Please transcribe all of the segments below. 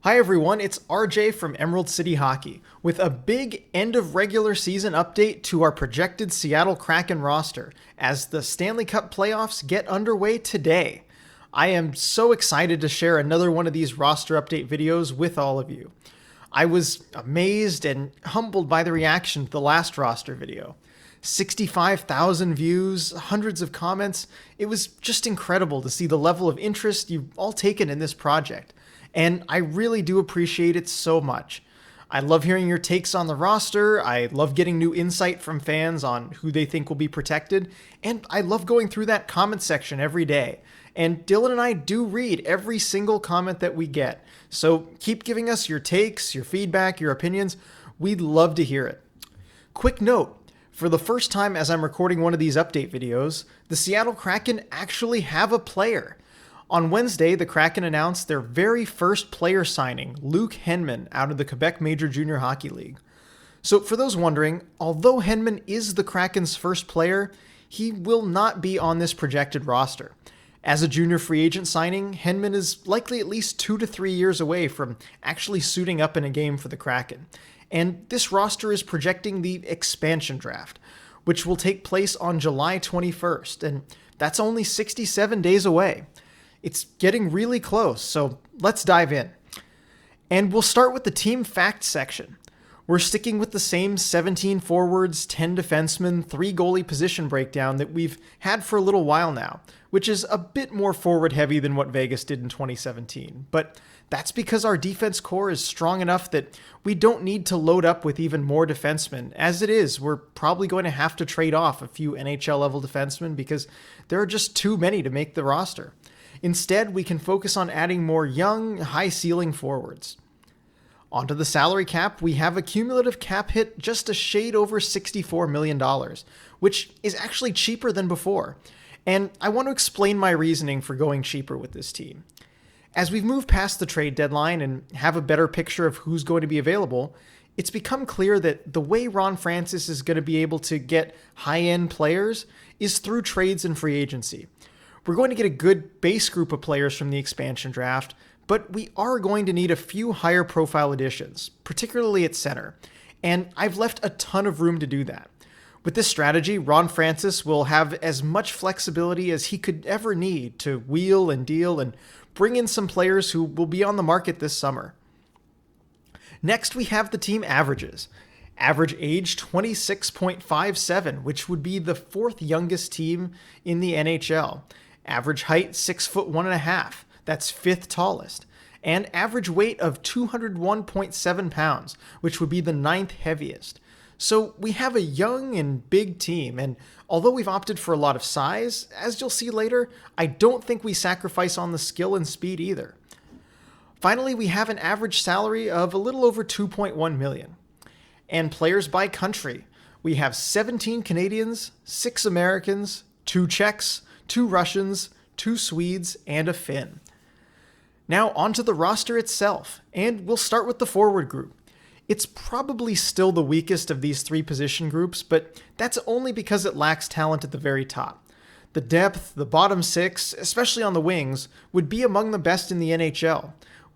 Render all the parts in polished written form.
Hi everyone, it's RJ from Emerald City Hockey with a big end of regular season update to our projected Seattle Kraken roster as the Stanley Cup playoffs get underway today. I am so excited to share another one of these roster update videos with all of you. I was amazed and humbled by the reaction to the last roster video. 65,000 views, hundreds of comments. It was just incredible to see the level of interest you've all taken in this project. And I really do appreciate it so much. I love hearing your takes on the roster, I love getting new insight from fans on who they think will be protected, and I love going through that comment section every day. And Dylan and I do read every single comment that we get, so keep giving us your takes, your feedback, your opinions. We'd love to hear it. Quick note, for the first time as I'm recording one of these update videos, the Seattle Kraken actually have a player. On Wednesday, the Kraken announced their very first player signing, Luke Henman, out of the Quebec Major Junior Hockey League. So for those wondering, although Henman is the Kraken's first player, he will not be on this projected roster. As a junior free agent signing, Henman is likely at least 2 to 3 years away from actually suiting up in a game for the Kraken. And this roster is projecting the expansion draft, which will take place on July 21st, and that's only 67 days away. It's getting really close, so let's dive in. And we'll start with the team facts section. We're sticking with the same 17 forwards, 10 defensemen, 3 goalie position breakdown that we've had for a little while now, which is a bit more forward heavy than what Vegas did in 2017. But that's because our defense core is strong enough that we don't need to load up with even more defensemen. As it is, we're probably going to have to trade off a few NHL level defensemen because there are just too many to make the roster. Instead, we can focus on adding more young, high-ceiling forwards. Onto the salary cap, we have a cumulative cap hit just a shade over $64 million, which is actually cheaper than before. And I want to explain my reasoning for going cheaper with this team. As we've moved past the trade deadline and have a better picture of who's going to be available, it's become clear that the way Ron Francis is going to be able to get high-end players is through trades and free agency. We're going to get a good base group of players from the expansion draft, but we are going to need a few higher profile additions, particularly at center, and I've left a ton of room to do that. With this strategy, Ron Francis will have as much flexibility as he could ever need to wheel and deal and bring in some players who will be on the market this summer. Next, we have the team averages. Average age 26.57, which would be the 4th youngest team in the NHL. Average height 6'1.5", that's 5th tallest. And average weight of 201.7 pounds, which would be the 9th heaviest. So we have a young and big team, and although we've opted for a lot of size, as you'll see later, I don't think we sacrifice on the skill and speed either. Finally, we have an average salary of a little over $2.1 million. And players by country, we have 17 Canadians, 6 Americans, 2 Czechs, 2 Russians, 2 Swedes, and a Finn. Now onto the roster itself, and we'll start with the forward group. It's probably still the weakest of these 3 position groups, but that's only because it lacks talent at the very top. The depth, the bottom 6, especially on the wings, would be among the best in the NHL.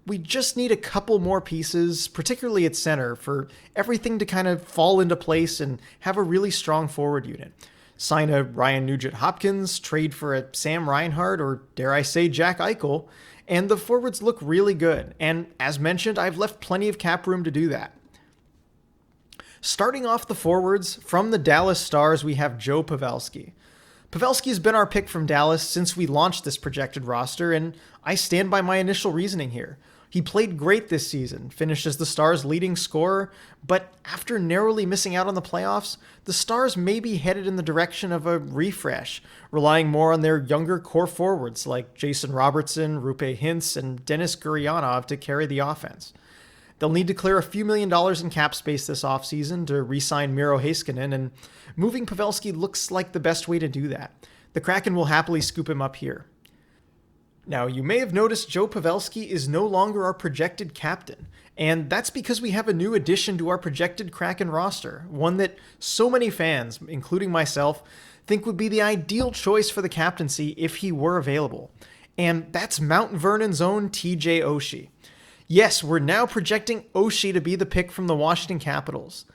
We just need a couple more pieces, particularly at center, for everything to kind of fall into place and have a really strong forward unit. Sign a Ryan Nugent-Hopkins, trade for a Sam Reinhart, or dare I say Jack Eichel, and the forwards look really good, and as mentioned, I've left plenty of cap room to do that. Starting off the forwards, from the Dallas Stars, we have Joe Pavelski. Pavelski's been our pick from Dallas since we launched this projected roster, and I stand by my initial reasoning here. He played great this season, finished as the Stars' leading scorer, but after narrowly missing out on the playoffs, the Stars may be headed in the direction of a refresh, relying more on their younger core forwards like Jason Robertson, Rupe Hintz, and Denis Gurianov to carry the offense. They'll need to clear a few $1 million in cap space this offseason to re-sign Miro Heiskanen, and moving Pavelski looks like the best way to do that. The Kraken will happily scoop him up here. Now, you may have noticed Joe Pavelski is no longer our projected captain, and that's because we have a new addition to our projected Kraken roster, one that so many fans, including myself, think would be the ideal choice for the captaincy if he were available, and that's Mount Vernon's own TJ Oshie. Yes, we're now projecting Oshie to be the pick from the Washington Capitals.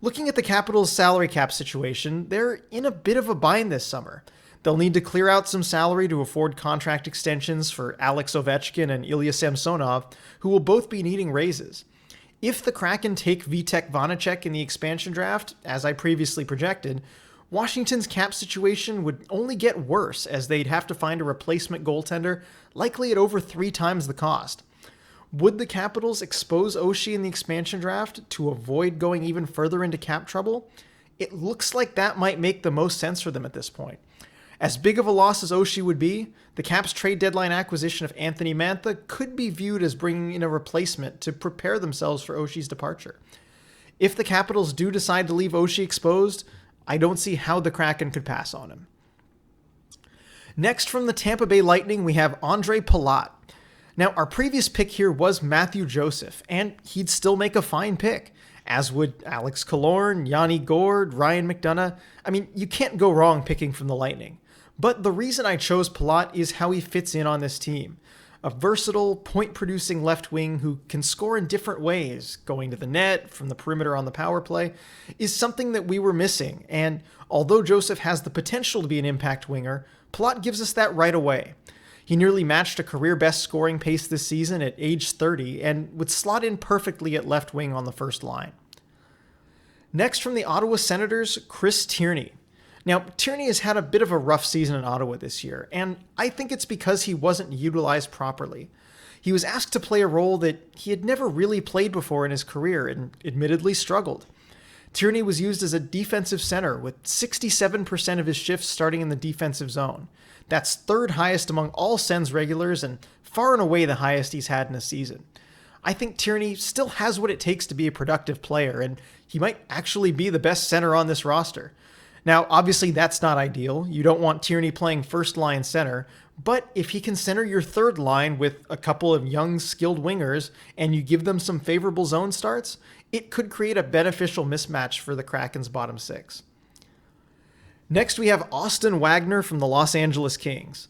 Looking at the Capitals' salary cap situation, they're in a bit of a bind this summer. They'll need to clear out some salary to afford contract extensions for Alex Ovechkin and Ilya Samsonov, who will both be needing raises. If the Kraken take Vitek Vanacek in the expansion draft, as I previously projected, Washington's cap situation would only get worse as they'd have to find a replacement goaltender, likely at over 3 times the cost. Would the Capitals expose Oshie in the expansion draft to avoid going even further into cap trouble? It looks like that might make the most sense for them at this point. As big of a loss as Oshie would be, the Caps' trade deadline acquisition of Anthony Mantha could be viewed as bringing in a replacement to prepare themselves for Oshie's departure. If the Capitals do decide to leave Oshie exposed, I don't see how the Kraken could pass on him. Next, from the Tampa Bay Lightning, we have Ondrej Palat. Now, our previous pick here was Matthew Joseph, and he'd still make a fine pick, as would Alex Killorn, Yanni Gourde, Ryan McDonough. I mean, you can't go wrong picking from the Lightning. But the reason I chose Palat is how he fits in on this team. A versatile, point-producing left wing who can score in different ways, going to the net, from the perimeter on the power play, is something that we were missing. And although Joseph has the potential to be an impact winger, Palat gives us that right away. He nearly matched a career-best scoring pace this season at age 30 and would slot in perfectly at left wing on the first line. Next, from the Ottawa Senators, Chris Tierney. Now, Tierney has had a bit of a rough season in Ottawa this year, and I think it's because he wasn't utilized properly. He was asked to play a role that he had never really played before in his career and admittedly struggled. Tierney was used as a defensive center with 67% of his shifts starting in the defensive zone. That's third highest among all Sens regulars and far and away the highest he's had in a season. I think Tierney still has what it takes to be a productive player, and he might actually be the best center on this roster. Now, obviously that's not ideal. You don't want Tierney playing first-line center, but if he can center your third line with a couple of young, skilled wingers and you give them some favorable zone starts, it could create a beneficial mismatch for the Kraken's bottom 6. Next, we have Austin Wagner from the Los Angeles Kings.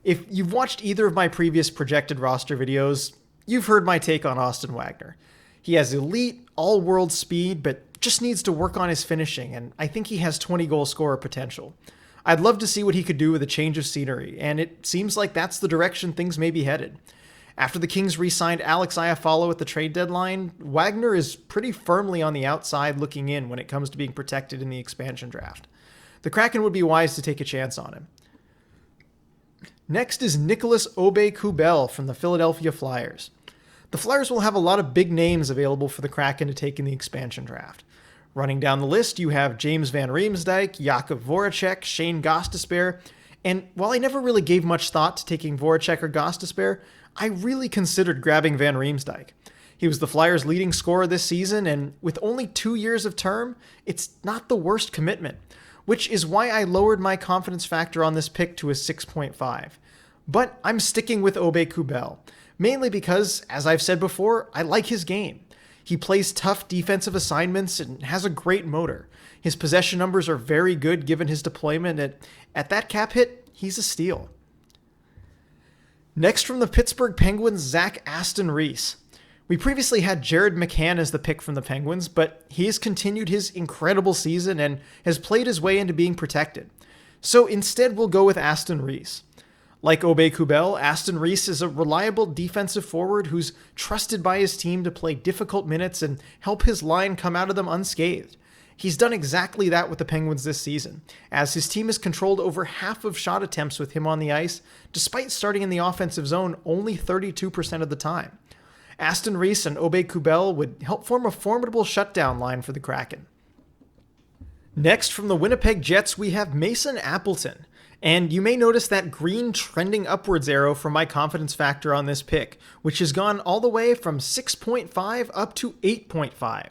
If you've watched either of my previous projected roster videos, you've heard my take on Austin Wagner. He has elite, all-world speed, but just needs to work on his finishing, and I think he has 20-goal scorer potential. I'd love to see what he could do with a change of scenery, and it seems like that's the direction things may be headed. After the Kings re-signed Alex Iafallo at the trade deadline, Wagner is pretty firmly on the outside looking in when it comes to being protected in the expansion draft. The Kraken would be wise to take a chance on him. Next is Nicholas Aube-Kubel from the Philadelphia Flyers. The Flyers will have a lot of big names available for the Kraken to take in the expansion draft. Running down the list, you have James Van Riemsdyk, Jakub Voracek, Shane Gostisbehere, and while I never really gave much thought to taking Voracek or Gostisbehere, I really considered grabbing Van Riemsdyk. He was the Flyers' leading scorer this season, and with only 2 years of term, it's not the worst commitment, which is why I lowered my confidence factor on this pick to a 6.5. But I'm sticking with Aube-Kubel, mainly because, as I've said before, I like his game. He plays tough defensive assignments and has a great motor. His possession numbers are very good given his deployment. At that cap hit, he's a steal. Next, from the Pittsburgh Penguins, Zach Aston Reese. We previously had Jared McCann as the pick from the Penguins, but he has continued his incredible season and has played his way into being protected. So instead, we'll go with Aston Reese. Like Aube-Kubel, Aston Reese is a reliable defensive forward who's trusted by his team to play difficult minutes and help his line come out of them unscathed. He's done exactly that with the Penguins this season, as his team has controlled over half of shot attempts with him on the ice, despite starting in the offensive zone only 32% of the time. Aston Reese and Aube-Kubel would help form a formidable shutdown line for the Kraken. Next, from the Winnipeg Jets, we have Mason Appleton. And you may notice that green trending upwards arrow for my confidence factor on this pick, which has gone all the way from 6.5 up to 8.5.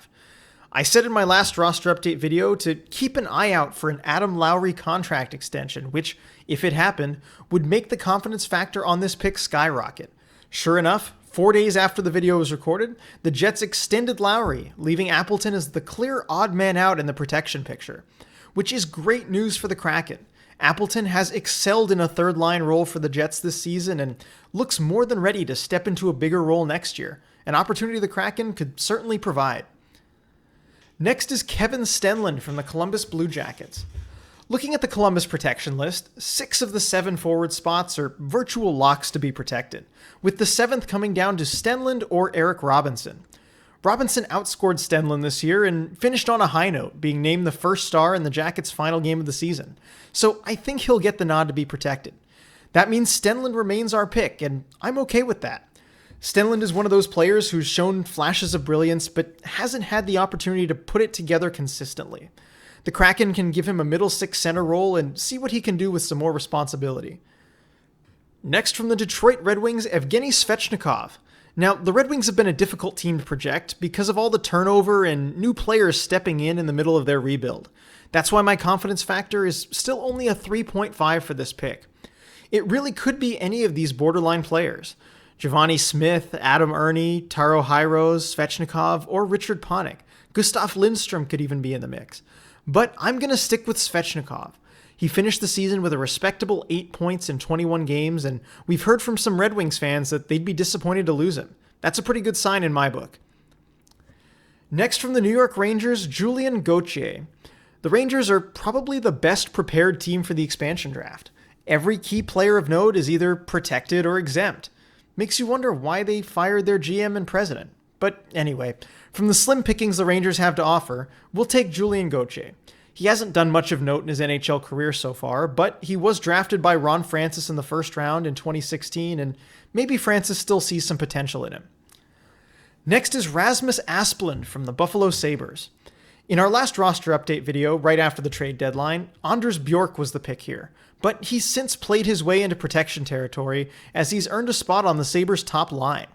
I said in my last roster update video to keep an eye out for an Adam Lowry contract extension, which, if it happened, would make the confidence factor on this pick skyrocket. Sure enough, 4 days after the video was recorded, the Jets extended Lowry, leaving Appleton as the clear odd man out in the protection picture, which is great news for the Kraken, Appleton has excelled in a third-line role for the Jets this season and looks more than ready to step into a bigger role next year, an opportunity the Kraken could certainly provide. Next is Kevin Stenlund from the Columbus Blue Jackets. Looking at the Columbus protection list, 6 of the 7 forward spots are virtual locks to be protected, with the 7th coming down to Stenlund or Eric Robinson. Robinson outscored Stenlund this year and finished on a high note, being named the first star in the Jackets' final game of the season, so I think he'll get the nod to be protected. That means Stenlund remains our pick, and I'm okay with that. Stenlund is one of those players who's shown flashes of brilliance, but hasn't had the opportunity to put it together consistently. The Kraken can give him a middle six center role and see what he can do with some more responsibility. Next from the Detroit Red Wings, Evgeny Svechnikov. Now, the Red Wings have been a difficult team to project because of all the turnover and new players stepping in the middle of their rebuild. That's why my confidence factor is still only a 3.5 for this pick. It really could be any of these borderline players. Giovanni Smith, Adam Ernie, Taro Hyros, Svechnikov, or Richard Panik. Gustav Lindstrom could even be in the mix. But I'm going to stick with Svechnikov. He finished the season with a respectable 8 points in 21 games, and we've heard from some Red Wings fans that they'd be disappointed to lose him. That's a pretty good sign in my book. Next from the New York Rangers, Julien Gauthier. The Rangers are probably the best prepared team for the expansion draft. Every key player of note is either protected or exempt. Makes you wonder why they fired their GM and president. But anyway, from the slim pickings the Rangers have to offer, we'll take Julien Gauthier. He hasn't done much of note in his NHL career so far, but he was drafted by Ron Francis in the first round in 2016, and maybe Francis still sees some potential in him. Next is Rasmus Asplund from the Buffalo Sabres. In our last roster update video, right after the trade deadline, Anders Bjork was the pick here, but he's since played his way into protection territory as he's earned a spot on the Sabres' top line.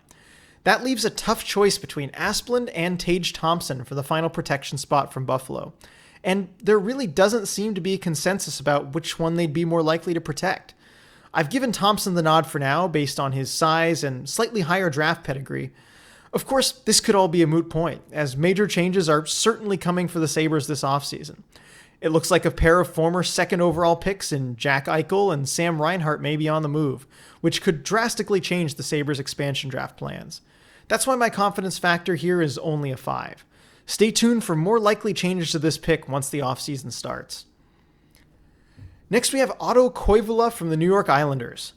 That leaves a tough choice between Asplund and Tage Thompson for the final protection spot from Buffalo. And there really doesn't seem to be a consensus about which one they'd be more likely to protect. I've given Thompson the nod for now based on his size and slightly higher draft pedigree. Of course, this could all be a moot point, as major changes are certainly coming for the Sabres this offseason. It looks like a pair of former second overall picks in Jack Eichel and Sam Reinhart may be on the move, which could drastically change the Sabres' expansion draft plans. That's why my confidence factor here is only a 5. Stay tuned for more likely changes to this pick once the offseason starts. Next, we have Otto Koivula from the New York Islanders.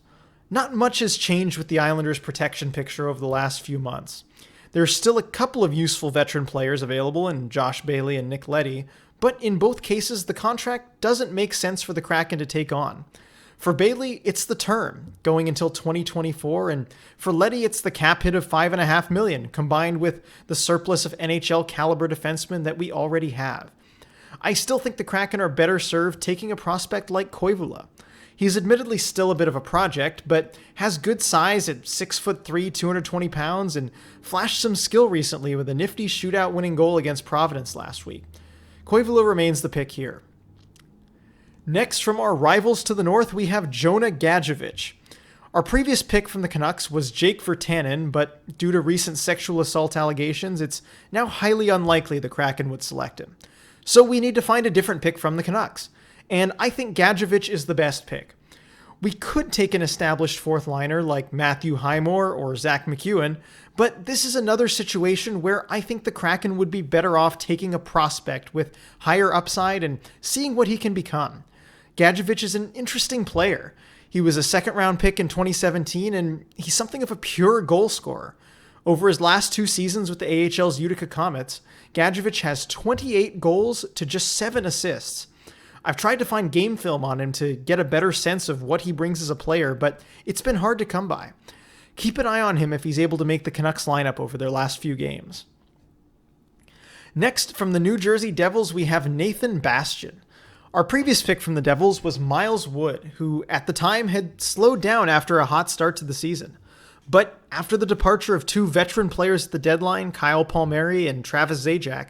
Not much has changed with the Islanders' protection picture over the last few months. There's still a couple of useful veteran players available in Josh Bailey and Nick Leddy, but in both cases, the contract doesn't make sense for the Kraken to take on. For Bailey, it's the term, going until 2024, and for Leddy, it's the cap hit of $5.5 million, combined with the surplus of NHL caliber defensemen that we already have. I still think the Kraken are better served taking a prospect like Koivula. He's admittedly still a bit of a project, but has good size at 6'3", 220 pounds, and flashed some skill recently with a nifty shootout winning goal against Providence last week. Koivula remains the pick here. Next, from our rivals to the north, we have Jonah Gadjevich. Our previous pick from the Canucks was Jake Virtanen, but due to recent sexual assault allegations, it's now highly unlikely the Kraken would select him. So we need to find a different pick from the Canucks, and I think Gadjevich is the best pick. We could take an established fourth liner like Matthew Highmore or Zach McEwen, but this is another situation where I think the Kraken would be better off taking a prospect with higher upside and seeing what he can become. Gadjevich is an interesting player. He was a second-round pick in 2017, and he's something of a pure goal scorer. Over his last 2 seasons with the AHL's Utica Comets, Gadjevich has 28 goals to just 7 assists. I've tried to find game film on him to get a better sense of what he brings as a player, but it's been hard to come by. Keep an eye on him if he's able to make the Canucks lineup over their last few games. Next, from the New Jersey Devils, we have Nathan Bastian. Our previous pick from the Devils was Miles Wood, who at the time had slowed down after a hot start to the season. But after the departure of 2 veteran players at the deadline, Kyle Palmieri and Travis Zajac,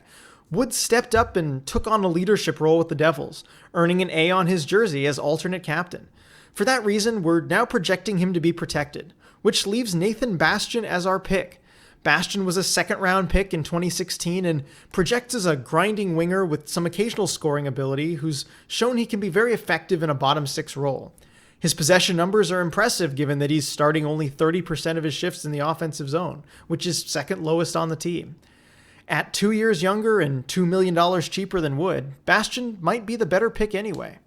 Wood stepped up and took on a leadership role with the Devils, earning an A on his jersey as alternate captain. For that reason, we're now projecting him to be protected, which leaves Nathan Bastian as our pick. Bastian was a second-round pick in 2016 and projects as a grinding winger with some occasional scoring ability who's shown he can be very effective in a bottom six role. His possession numbers are impressive given that he's starting only 30% of his shifts in the offensive zone, which is second lowest on the team. At 2 years younger and $2 million cheaper than Wood, Bastian might be the better pick anyway.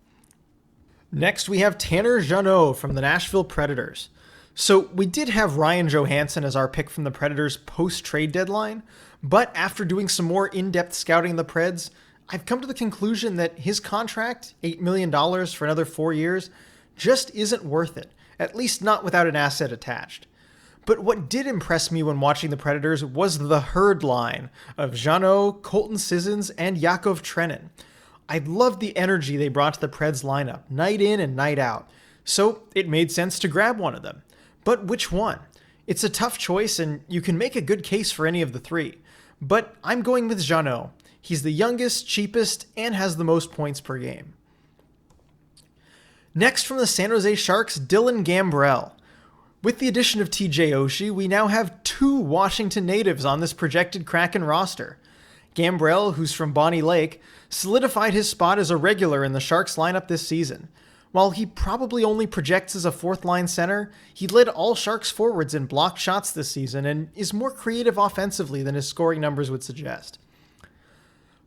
Next, we have Tanner Jeannot from the Nashville Predators. So we did have Ryan Johansson as our pick from the Predators post-trade deadline, but after doing some more in-depth scouting of the Preds, I've come to the conclusion that his contract, $8 million for another 4 years, just isn't worth it, at least not without an asset attached. But what did impress me when watching the Predators was the herd line of Jeannot, Colton Sissons, and Yakov Trenin. I loved the energy they brought to the Preds lineup, night in and night out, so it made sense to grab one of them. But which one? It's a tough choice, and you can make a good case for any of the three. But I'm going with Jeannot. He's the youngest, cheapest, and has the most points per game. Next from the San Jose Sharks, Dylan Gambrell. With the addition of TJ Oshie, we now have 2 Washington natives on this projected Kraken roster. Gambrell, who's from Bonnie Lake, solidified his spot as a regular in the Sharks lineup this season. While he probably only projects as a fourth-line center, he led all Sharks forwards in blocked shots this season and is more creative offensively than his scoring numbers would suggest.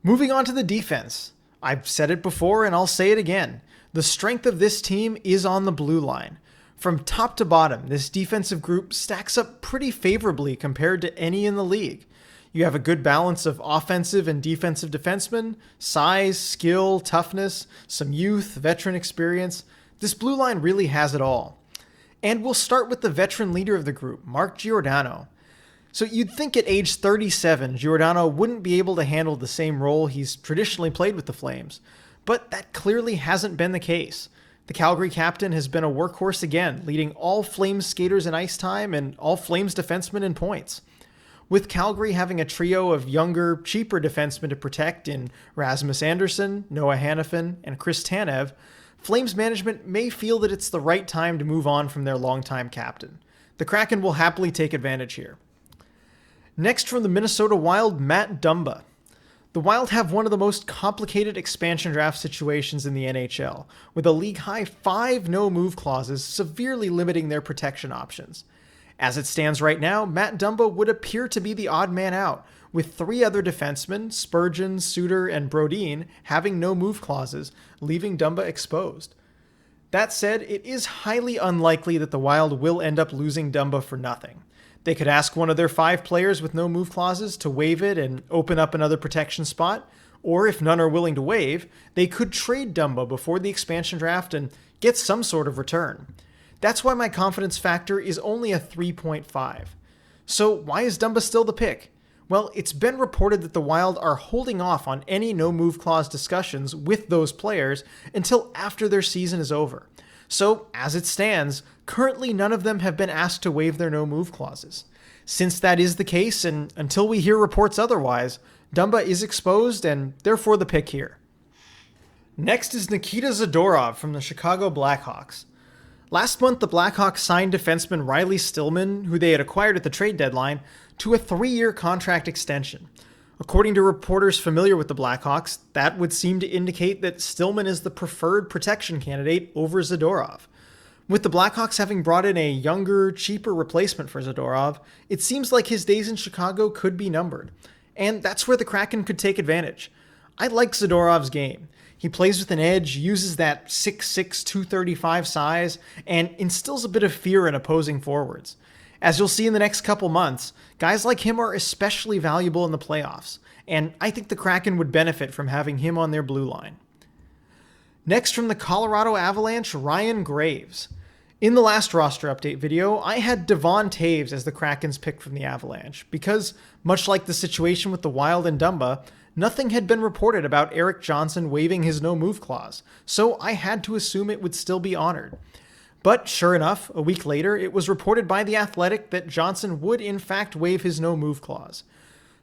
Moving on to the defense. I've said it before and I'll say it again. The strength of this team is on the blue line. From top to bottom, this defensive group stacks up pretty favorably compared to any in the league. You have a good balance of offensive and defensive defensemen, size, skill, toughness, some youth, veteran experience. This blue line really has it all. And we'll start with the veteran leader of the group, Mark Giordano. So you'd think at age 37, Giordano wouldn't be able to handle the same role he's traditionally played with the Flames, but that clearly hasn't been the case. The Calgary captain has been a workhorse again, leading all Flames skaters in ice time and all Flames defensemen in points. With Calgary having a trio of younger, cheaper defensemen to protect in Rasmus Andersson, Noah Hannafin, and Chris Tanev, Flames management may feel that it's the right time to move on from their longtime captain. The Kraken will happily take advantage here. Next from the Minnesota Wild, Matt Dumba. The Wild have one of the most complicated expansion draft situations in the NHL, with a league-high 5 no-move clauses severely limiting their protection options. As it stands right now, Matt Dumba would appear to be the odd man out, with 3 other defensemen, Spurgeon, Suter, and Brodin, having no-move clauses, leaving Dumba exposed. That said, it is highly unlikely that the Wild will end up losing Dumba for nothing. They could ask one of their 5 players with no-move clauses to waive it and open up another protection spot, or if none are willing to waive, they could trade Dumba before the expansion draft and get some sort of return. That's why my confidence factor is only a 3.5. So why is Dumba still the pick? Well, it's been reported that the Wild are holding off on any no-move clause discussions with those players until after their season is over. So, as it stands, currently none of them have been asked to waive their no-move clauses. Since that is the case, and until we hear reports otherwise, Dumba is exposed and therefore the pick here. Next is Nikita Zadorov from the Chicago Blackhawks. Last month, the Blackhawks signed defenseman Riley Stillman, who they had acquired at the trade deadline, to a 3-year contract extension. According to reporters familiar with the Blackhawks, that would seem to indicate that Stillman is the preferred protection candidate over Zadorov. With the Blackhawks having brought in a younger, cheaper replacement for Zadorov, it seems like his days in Chicago could be numbered. And that's where the Kraken could take advantage. I like Zadorov's game. He plays with an edge, uses that 6'6", 235 size, and instills a bit of fear in opposing forwards. As you'll see in the next couple months, guys like him are especially valuable in the playoffs, and I think the Kraken would benefit from having him on their blue line. Next from the Colorado Avalanche, Ryan Graves. In the last roster update video, I had Devon Toews as the Kraken's pick from the Avalanche, because, much like the situation with the Wild and Dumba, nothing had been reported about Erik Johnson waiving his no-move clause, so I had to assume it would still be honored. But sure enough, a week later, it was reported by The Athletic that Johnson would in fact waive his no-move clause.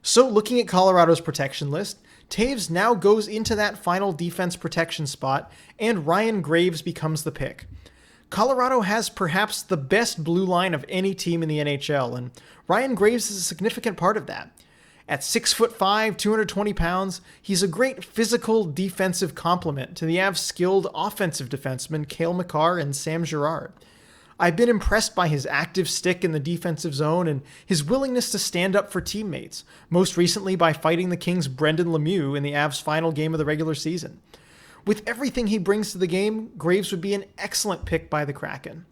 So looking at Colorado's protection list, Toews now goes into that final defense protection spot, and Ryan Graves becomes the pick. Colorado has perhaps the best blue line of any team in the NHL, and Ryan Graves is a significant part of that. At 6'5", 220 pounds, he's a great physical defensive complement to the Avs' skilled offensive defensemen Cale Makar and Sam Girard. I've been impressed by his active stick in the defensive zone and his willingness to stand up for teammates, most recently by fighting the Kings' Brendan Lemieux in the Avs' final game of the regular season. With everything he brings to the game, Graves would be an excellent pick by the Kraken.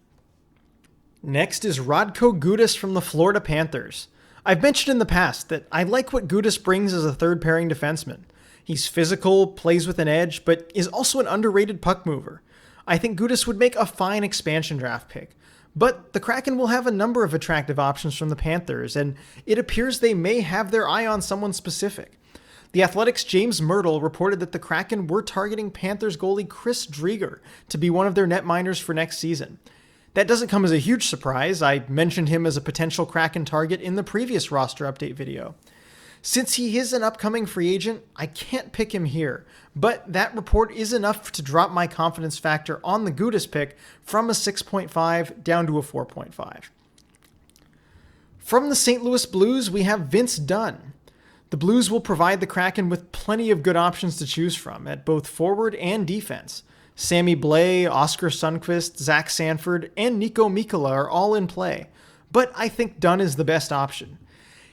Next is Radko Gudas from the Florida Panthers. I've mentioned in the past that I like what Gudas brings as a third-pairing defenseman. He's physical, plays with an edge, but is also an underrated puck mover. I think Gudas would make a fine expansion draft pick. But the Kraken will have a number of attractive options from the Panthers, and it appears they may have their eye on someone specific. The Athletic's James Myrtle reported that the Kraken were targeting Panthers goalie Chris Driedger to be one of their netminders for next season. That doesn't come as a huge surprise. I mentioned him as a potential Kraken target in the previous roster update video. Since he is an upcoming free agent, I can't pick him here, but that report is enough to drop my confidence factor on the Gudas pick from a 6.5 down to a 4.5. From the St. Louis Blues, we have Vince Dunn. The Blues will provide the Kraken with plenty of good options to choose from at both forward and defense. Sammy Blais, Oscar Sundqvist, Zach Sanford, and Nico Mikkola are all in play, but I think Dunn is the best option.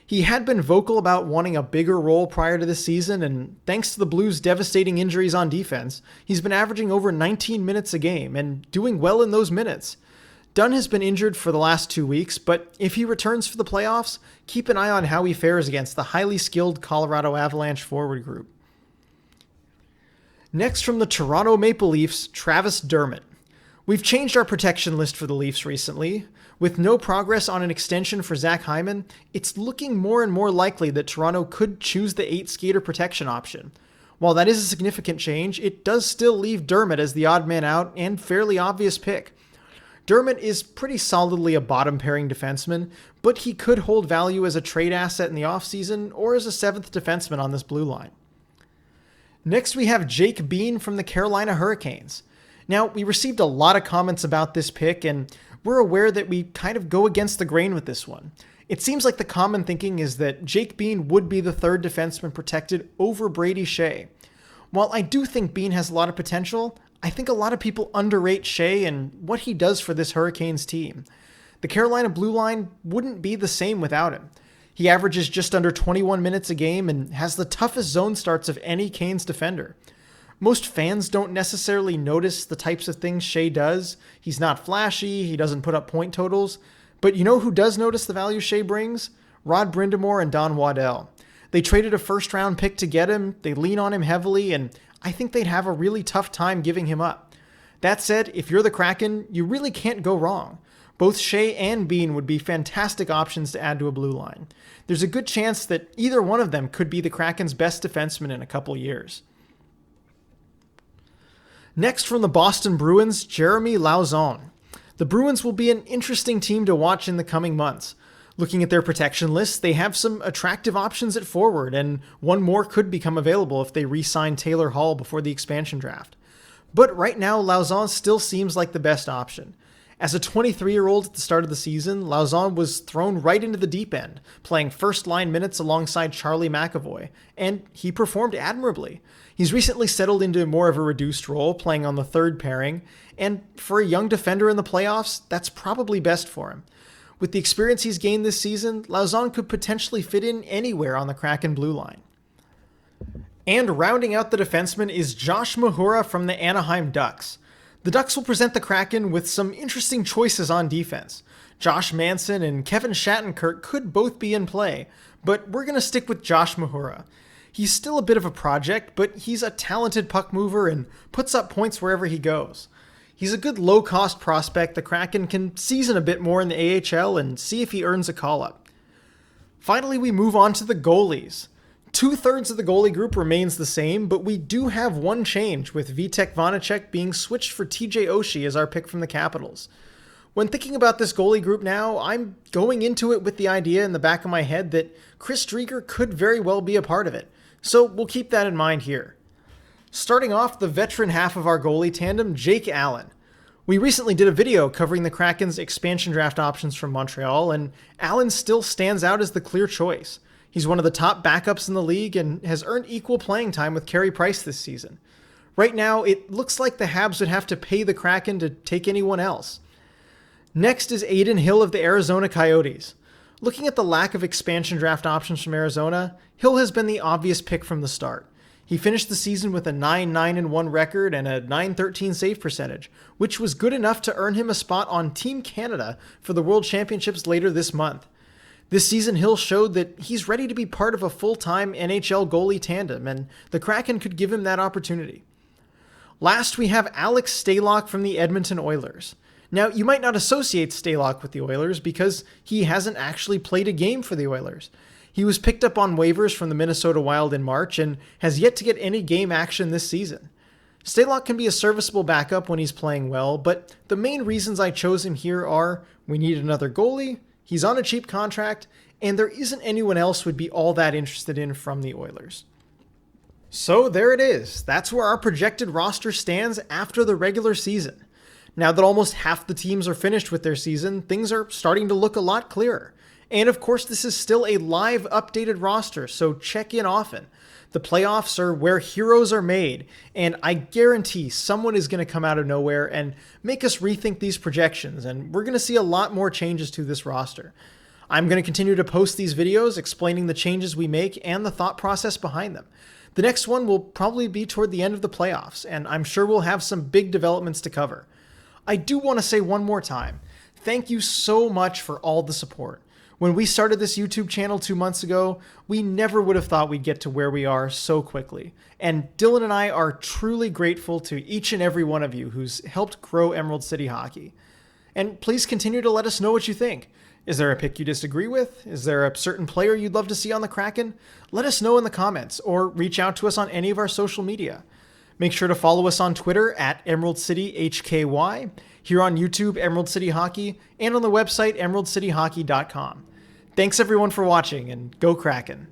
He had been vocal about wanting a bigger role prior to this season, and thanks to the Blues' devastating injuries on defense, he's been averaging over 19 minutes a game and doing well in those minutes. Dunn has been injured for the last 2 weeks, but if he returns for the playoffs, keep an eye on how he fares against the highly skilled Colorado Avalanche forward group. Next, from the Toronto Maple Leafs, Travis Dermott. We've changed our protection list for the Leafs recently. With no progress on an extension for Zach Hyman, it's looking more and more likely that Toronto could choose the 8-skater protection option. While that is a significant change, it does still leave Dermott as the odd man out and fairly obvious pick. Dermott is pretty solidly a bottom-pairing defenseman, but he could hold value as a trade asset in the offseason or as a 7th defenseman on this blue line. Next, we have Jake Bean from the Carolina Hurricanes. Now, we received a lot of comments about this pick, and we're aware that we kind of go against the grain with this one. It seems like the common thinking is that Jake Bean would be the third defenseman protected over Brady Shea. While I do think Bean has a lot of potential, I think a lot of people underrate Shea and what he does for this Hurricanes team. The Carolina blue line wouldn't be the same without him. He averages just under 21 minutes a game and has the toughest zone starts of any Canes defender. Most fans don't necessarily notice the types of things Shea does. He's not flashy, he doesn't put up point totals. But you know who does notice the value Shea brings? Rod Brind'Amour and Don Waddell. They traded a first-round pick to get him, they lean on him heavily, and I think they'd have a really tough time giving him up. That said, if you're the Kraken, you really can't go wrong. Both Shea and Bean would be fantastic options to add to a blue line. There's a good chance that either one of them could be the Kraken's best defenseman in a couple years. Next, from the Boston Bruins, Jeremy Lauzon. The Bruins will be an interesting team to watch in the coming months. Looking at their protection list, they have some attractive options at forward, and one more could become available if they re-sign Taylor Hall before the expansion draft. But right now, Lauzon still seems like the best option. As a 23-year-old at the start of the season, Lauzon was thrown right into the deep end, playing first-line minutes alongside Charlie McAvoy, and he performed admirably. He's recently settled into more of a reduced role, playing on the third pairing, and for a young defender in the playoffs, that's probably best for him. With the experience he's gained this season, Lauzon could potentially fit in anywhere on the Kraken blue line. And rounding out the defenseman is Josh Mahura from the Anaheim Ducks. The Ducks will present the Kraken with some interesting choices on defense. Josh Manson and Kevin Shattenkirk could both be in play, but we're going to stick with Josh Mahura. He's still a bit of a project, but he's a talented puck mover and puts up points wherever he goes. He's a good low-cost prospect the Kraken can season a bit more in the AHL and see if he earns a call-up. Finally, we move on to the goalies. 2/3 of the goalie group remains the same, but we do have one change, with Vitek Vanacek being switched for TJ Oshie as our pick from the Capitals. When thinking about this goalie group now, I'm going into it with the idea in the back of my head that Chris Driedger could very well be a part of it, so we'll keep that in mind here. Starting off, the veteran half of our goalie tandem, Jake Allen. We recently did a video covering the Kraken's expansion draft options from Montreal, and Allen still stands out as the clear choice. He's one of the top backups in the league and has earned equal playing time with Carey Price this season. Right now, it looks like the Habs would have to pay the Kraken to take anyone else. Next is Adin Hill of the Arizona Coyotes. Looking at the lack of expansion draft options from Arizona, Hill has been the obvious pick from the start. He finished the season with a 9-9-1 record and a .913 save percentage, which was good enough to earn him a spot on Team Canada for the World Championships later this month. This season, Hill showed that he's ready to be part of a full-time NHL goalie tandem, and the Kraken could give him that opportunity. Last, we have Alex Stalock from the Edmonton Oilers. Now, you might not associate Stalock with the Oilers because he hasn't actually played a game for the Oilers. He was picked up on waivers from the Minnesota Wild in March and has yet to get any game action this season. Stalock can be a serviceable backup when he's playing well, but the main reasons I chose him here are we need another goalie, he's on a cheap contract, and there isn't anyone else would be all that interested in from the Oilers. So there it is. That's where our projected roster stands after the regular season. Now that almost half the teams are finished with their season, things are starting to look a lot clearer. And of course, this is still a live updated roster, so check in often. The playoffs are where heroes are made, and I guarantee someone is going to come out of nowhere and make us rethink these projections, and we're going to see a lot more changes to this roster. I'm going to continue to post these videos explaining the changes we make and the thought process behind them. The next one will probably be toward the end of the playoffs, and I'm sure we'll have some big developments to cover. I do want to say one more time, thank you so much for all the support. When we started this YouTube channel 2 months ago, we never would have thought we'd get to where we are so quickly. And Dylan and I are truly grateful to each and every one of you who's helped grow Emerald City Hockey. And please continue to let us know what you think. Is there a pick you disagree with? Is there a certain player you'd love to see on the Kraken? Let us know in the comments or reach out to us on any of our social media. Make sure to follow us on Twitter at Emerald City HKY, here on YouTube Emerald City Hockey, and on the website emeraldcityhockey.com. Thanks everyone for watching, and go Kraken!